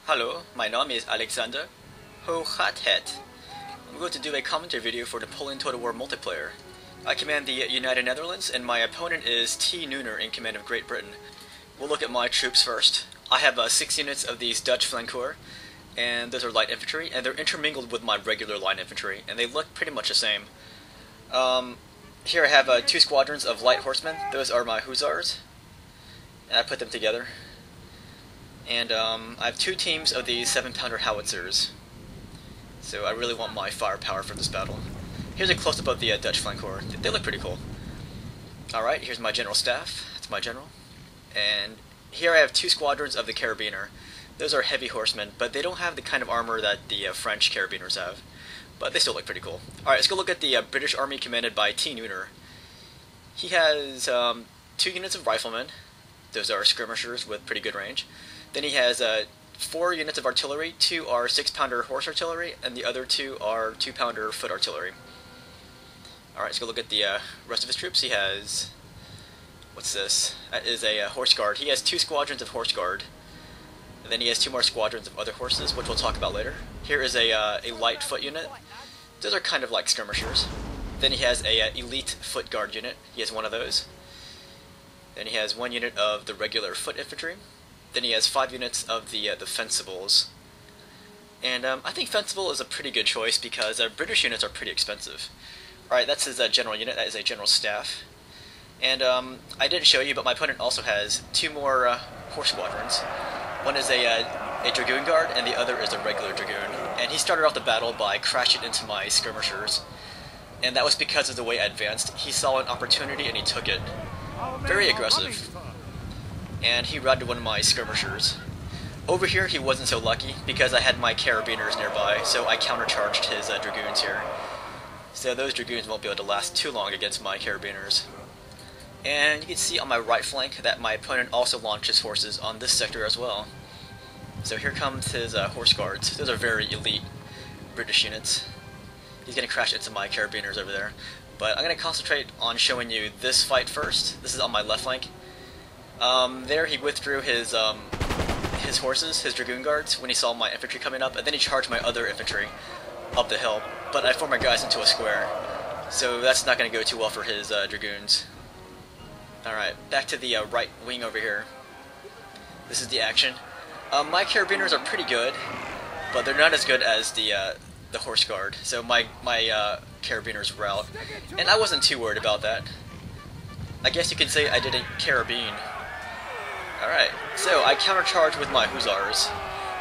Hello, my name is Alexander. Ho hat hat. I'm going to do a commentary video for Napoleon Total War multiplayer. I command the United Netherlands, and my opponent is tnooner in command of Great Britain. We'll look at my troops first. I have 6 units of these Dutch flancour, and those are light infantry, and they're intermingled with my regular line infantry, and they look pretty much the same. Here I have 2 squadrons of light horsemen. Those are my hussars, and I put them together. And I have 2 teams of these 7-pounder howitzers. So I really want my firepower for this battle. Here's a close-up of the Dutch flancour. They look pretty cool. Alright, here's my general staff. That's my general. And here I have 2 squadrons of the carabiner. Those are heavy horsemen, but they don't have the kind of armor that the French carabiners have. But they still look pretty cool. Alright, let's go look at the British army commanded by tnooner. He has 2 units of riflemen. Those are skirmishers with pretty good range. Then he has 4 units of artillery. 2 are 6-pounder horse artillery, and the other 2 are 2-pounder foot artillery. Alright, let's go look at the rest of his troops. He has... what's this? That is a horse guard. He has 2 squadrons of horse guard. And then he has 2 more squadrons of other horses, which we'll talk about later. Here is a light foot unit. Those are kind of like skirmishers. Then he has a elite foot guard unit. He has 1 of those. Then he has 1 unit of the regular foot infantry. Then he has 5 units of the fencibles. And I think fencible is a pretty good choice because British units are pretty expensive. Alright, that's his general unit. That is a general staff. And I didn't show you, but my opponent also has 2 more horse squadrons. One is a dragoon guard, and the other is a regular dragoon. And he started off the battle by crashing into my skirmishers. And that was because of the way I advanced. He saw an opportunity and he took it. Very aggressive. And he routed one of my skirmishers. Over here he wasn't so lucky because I had my carabiners nearby, so I countercharged his dragoons here. So those dragoons won't be able to last too long against my carabiners. And you can see on my right flank that my opponent also launched his forces on this sector as well. So here comes his horse guards. Those are very elite British units. He's going to crash into my carabiners over there. But I'm going to concentrate on showing you this fight first. This is on my left flank. There he withdrew his horses, his dragoon guards, when he saw my infantry coming up, and then he charged my other infantry up the hill. But I formed my guys into a square, so that's not going to go too well for his dragoons. Alright, back to the right wing over here. This is the action. My carabiners are pretty good, but they're not as good as the horse guard, so my carabiners rout, and I wasn't too worried about that. I guess you could say I didn't carabine. Alright, so I countercharged with my hussars,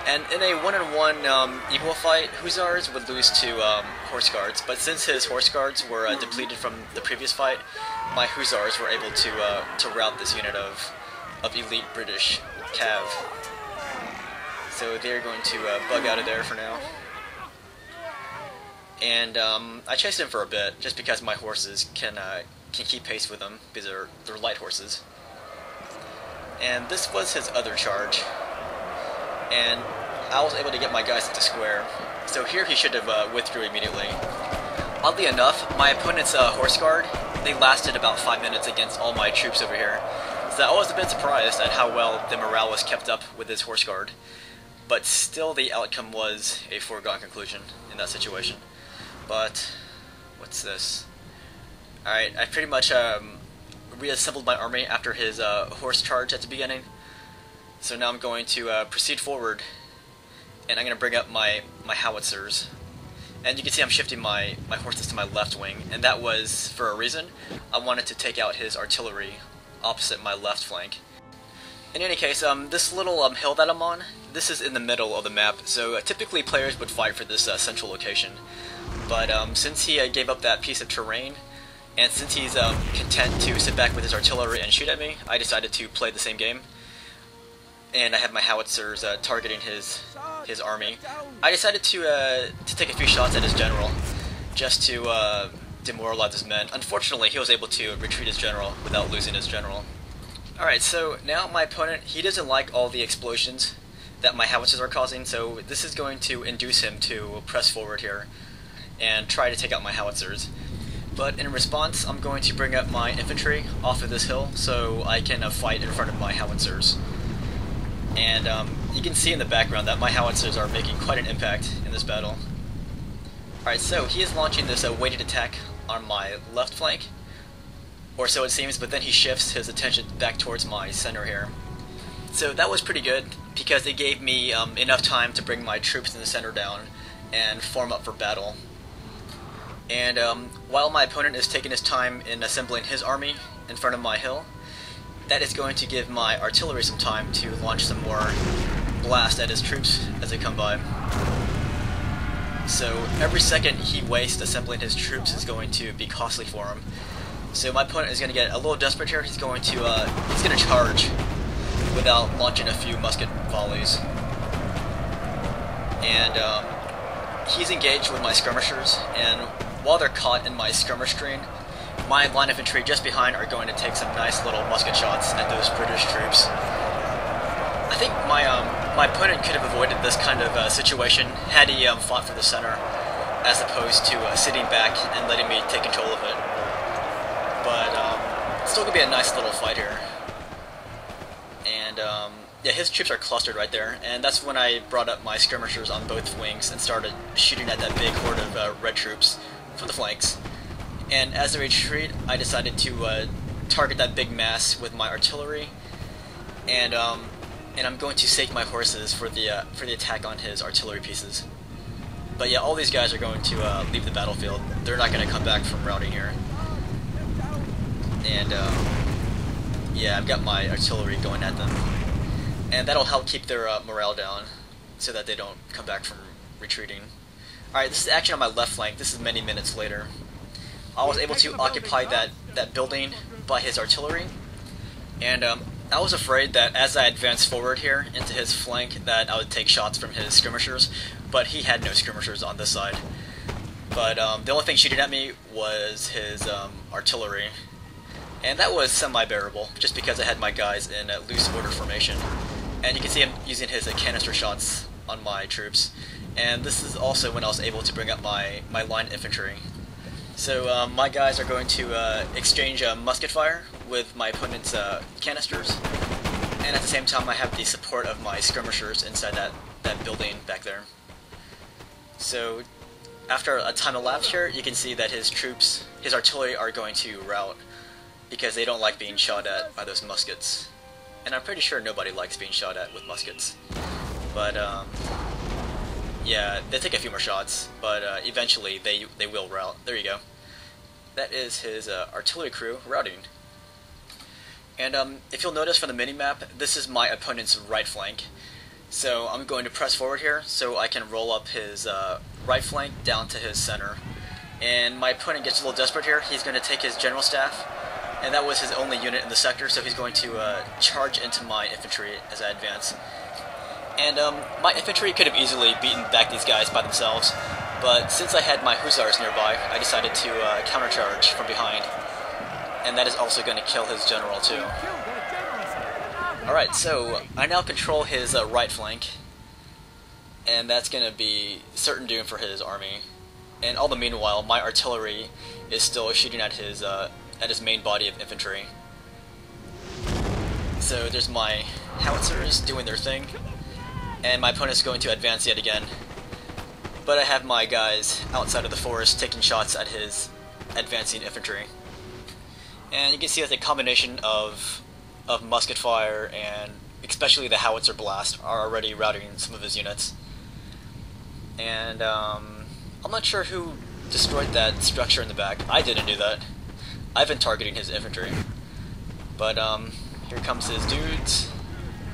and in a 1-on-1 equal fight, hussars would lose to horse guards, but since his horse guards were depleted from the previous fight, my hussars were able to rout this unit of elite British cav. So they're going to bug out of there for now. And I chased him for a bit, just because my horses can keep pace with them, because they're light horses. And this was his other charge, and I was able to get my guys into square. So here he should have withdrew immediately. Oddly enough, my opponent's horse guard, they lasted about 5 minutes against all my troops over here. So I was a bit surprised at how well the morale was kept up with his horse guard. But still the outcome was a foregone conclusion in that situation. But, what's this? Alright, I pretty much reassembled my army after his horse charge at the beginning. So now I'm going to proceed forward, and I'm going to bring up my howitzers. And you can see I'm shifting my horses to my left wing, and that was for a reason. I wanted to take out his artillery opposite my left flank. In any case, this little hill that I'm on, this is in the middle of the map, so typically players would fight for this central location. But since he gave up that piece of terrain, and since he's content to sit back with his artillery and shoot at me, I decided to play the same game. And I have my howitzers targeting his army. I decided to take a few shots at his general, just to demoralize his men. Unfortunately, he was able to retreat his general without losing his general. Alright, so now my opponent, he doesn't like all the explosions that my howitzers are causing, so this is going to induce him to press forward here and try to take out my howitzers. But in response, I'm going to bring up my infantry off of this hill so I can fight in front of my howitzers. And you can see in the background that my howitzers are making quite an impact in this battle. Alright, so he is launching this weighted attack on my left flank, or so it seems, but then he shifts his attention back towards my center here. So that was pretty good, because it gave me enough time to bring my troops in the center down and form up for battle. And while my opponent is taking his time in assembling his army in front of my hill, that is going to give my artillery some time to launch some more blast at his troops as they come by. So every second he wastes assembling his troops is going to be costly for him. So my opponent is going to get a little desperate here. He's going to charge without launching a few musket volleys. And he's engaged with my skirmishers, and while they're caught in my skirmish screen, my line infantry just behind are going to take some nice little musket shots at those British troops. I think my opponent could have avoided this kind of situation had he fought for the center, as opposed to sitting back and letting me take control of it. But it's still going to be a nice little fight here. And yeah, his troops are clustered right there, and that's when I brought up my skirmishers on both wings and started shooting at that big horde of red troops from the flanks. And as they retreat, I decided to target that big mass with my artillery, and I'm going to save my horses for the attack on his artillery pieces. But yeah, all these guys are going to leave the battlefield. They're not going to come back from routing here. And yeah, I've got my artillery going at them, and that'll help keep their morale down so that they don't come back from retreating. Alright, this is action on my left flank. This is many minutes later. I was able to occupy that building by his artillery, and I was afraid that as I advanced forward here into his flank that I would take shots from his skirmishers, but he had no skirmishers on this side. But the only thing shooting at me was his artillery, and that was semi-bearable, just because I had my guys in a loose order formation. And you can see him using his canister shots on my troops, and this is also when I was able to bring up my line infantry. So my guys are going to exchange musket fire with my opponent's canisters, and at the same time I have the support of my skirmishers inside that building back there. So after a time elapsed here, you can see that his troops, his artillery, are going to rout because they don't like being shot at by those muskets. And I'm pretty sure nobody likes being shot at with muskets. But yeah, they take a few more shots, but eventually they will rout. There you go. That is his artillery crew routing. And if you'll notice from the mini-map, this is my opponent's right flank. So I'm going to press forward here so I can roll up his right flank down to his center. And my opponent gets a little desperate here. He's going to take his general staff, and that was his only unit in the sector, so he's going to charge into my infantry as I advance. And my infantry could have easily beaten back these guys by themselves, but since I had my hussars nearby, I decided to countercharge from behind, and that is also going to kill his general too. Alright, so I now control his right flank, and that's going to be certain doom for his army. And all the meanwhile, my artillery is still shooting at his main body of infantry. So there's my howitzers doing their thing, and my opponent's going to advance yet again. But I have my guys outside of the forest taking shots at his advancing infantry. And you can see that the combination of musket fire and especially the howitzer blast are already routing some of his units. And I'm not sure who destroyed that structure in the back. I didn't do that. I've been targeting his infantry. But here comes his dudes,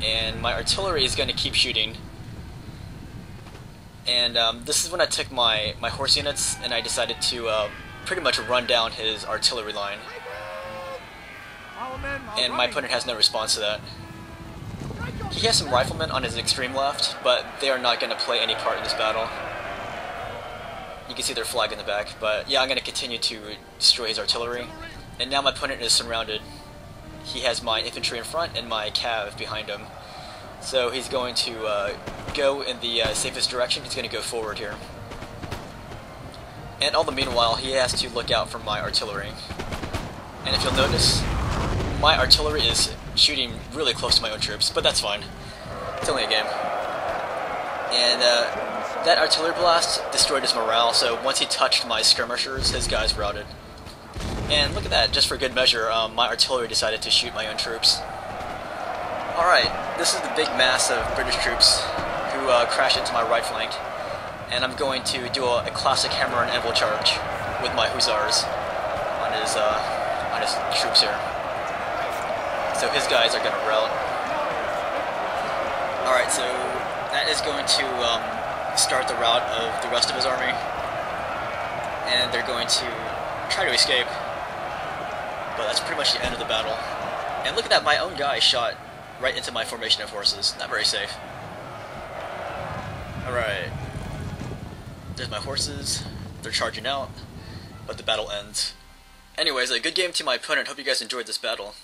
and my artillery is going to keep shooting. And this is when I took my horse units and I decided to pretty much run down his artillery line. And my opponent has no response to that. He has some riflemen on his extreme left, but they are not going to play any part in this battle. You can see their flag in the back, but yeah, I'm going to continue to destroy his artillery. And now my opponent is surrounded. He has my infantry in front and my cav behind him. So he's going to go in the safest direction. He's going to go forward here. And all the meanwhile, he has to look out for my artillery. And if you'll notice, my artillery is shooting really close to my own troops, but that's fine. It's only a game. And that artillery blast destroyed his morale, so once he touched my skirmishers, his guys routed. And look at that, just for good measure, my artillery decided to shoot my own troops. Alright, this is the big mass of British troops who crashed into my right flank. And I'm going to do a classic hammer and anvil charge with my hussars on his troops here. So his guys are going to rout. Alright, so that is going to start the rout of the rest of his army. And they're going to try to escape. But that's pretty much the end of the battle. And look at that, my own guy shot right into my formation of horses. Not very safe. Alright. There's my horses. They're charging out. But the battle ends. Anyways, a good game to my opponent. Hope you guys enjoyed this battle.